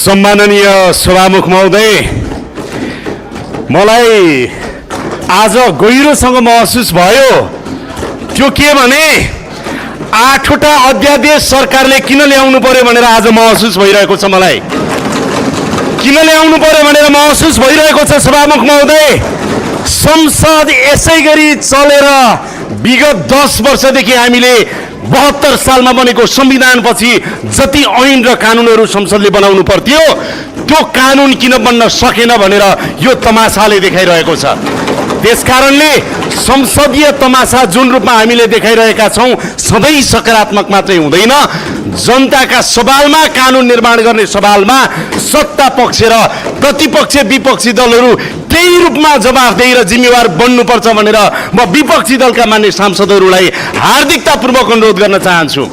सम्माननीय सभामुख महोदय, मलाई आज गहिरोसँग महसुस भयो। त्यो के भने 8वटा अध्यादेश सरकारले किन ल्याउनु पर्यो भनेर आज महसुस भइरहेको छ। मलाई किन ल्याउनु पर्यो भनेर महसुस भइरहेको छ सभामुख महोदय। संसद यसै गरी चलेर विगत 10 वर्षदेखि हामीले 72 सालमा बनेको संविधानपछि जति ऐन र कानुनहरू संसदले बनाउनु पर्थ्यो त्यो कानुन किन बन्न सकेन भनेर यो तमासाले देखाइरहेको छ। त्यसकारणले संसदीय तमासा जुन रूपमा हामीले देखाइरहेका छौं सधैँ सकारात्मक मात्रै हुँदैन। जनताका सवालमा कानुन निर्माण गर्ने सवालमा सत्ता पक्ष र प्रतिपक्ष विपक्षी दलहरू त्यही रूपमा जवाफदेही र जिम्मेवार बन्नुपर्छ भनेर म विपक्षी दलका मान्य सांसदहरूलाई हार्दिकतापूर्वक अनुरोध गर्न चाहन्छु।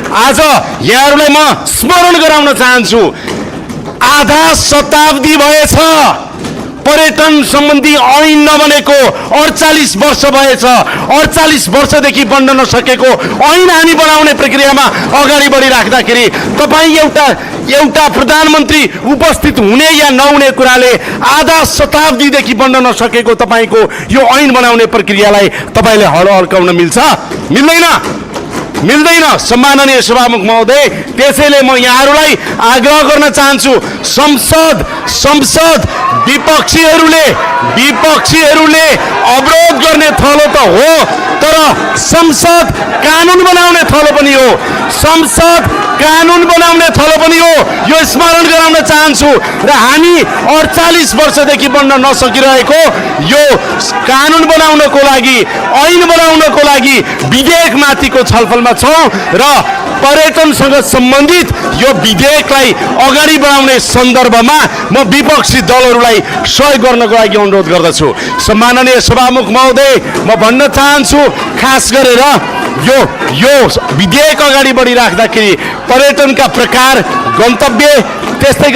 आज यहाँहरूलाई म स्मरण गराउन चाहन्छु, आधा शताब्दी भएछ पर्यटन सम्बन्धी ऐन नबनेको। 48 वर्ष भएछ। 48 वर्षदेखि बन्न नसकेको ऐन हामी बनाउने प्रक्रियामा अगाडि बढिराख्दाखेरि तपाईँ एउटा प्रधानमन्त्री उपस्थित हुने या नहुने कुराले आधा शताब्दीदेखि बन्न नसकेको तपाईँको यो ऐन बनाउने प्रक्रियालाई तपाईँले हलो हल्काउन मिल्छ? मिल्दैन। सम्माननीय सभामुख महोदय, त्यसैले म यहाँहरूलाई आग्रह गर्न चाहन्छु, संसद विपक्षीहरूले अवरोध गर्ने थलो त हो, तर संसद कानुन बनाउने थलो पनि हो। संसद कानुन बनाउने थलो पनि हो, यो स्मरण गराउन चाहन्छु। र हामी 48 वर्षदेखि बन्न नसकिरहेको यो कानुन बनाउनको लागि, ऐन बनाउनको लागि विधेयकमाथिको छलफलमा छौं र पर्यटनसँग सम्बन्धित यो विधेयकलाई अगाडि बढाउने सन्दर्भमा म विपक्षी दलहरूलाई सहयोग गर्नको लागि अनुरोध गर्दछु। सम्माननीय सभामुख महोदय, म भन्न चाहन्छु, खास गरेर यो विधेयक अगाडि बढिराख्दाखेरि पर्यटनका प्रकार, गन्तव्य, त्यस्तै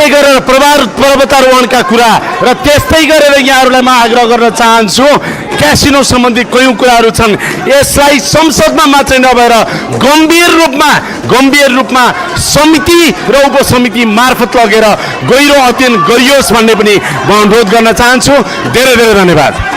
गरेर पर्वतारोहणका कुरा र त्यस्तै गरेर यहाँहरूलाई म आग्रह गर्न चाहन्छु, क्यासिनो सम्बन्धी कयौं कुराहरू छन्, यसलाई संसदमा मात्रै नभएर गम्भीर रूपमा समिति र उपसमिति मार्फत लगेर गहिरो अध्ययन गरियोस् भन्ने पनि म अनुरोध गर्न चाहन्छु। धेरै धेरै धन्यवाद।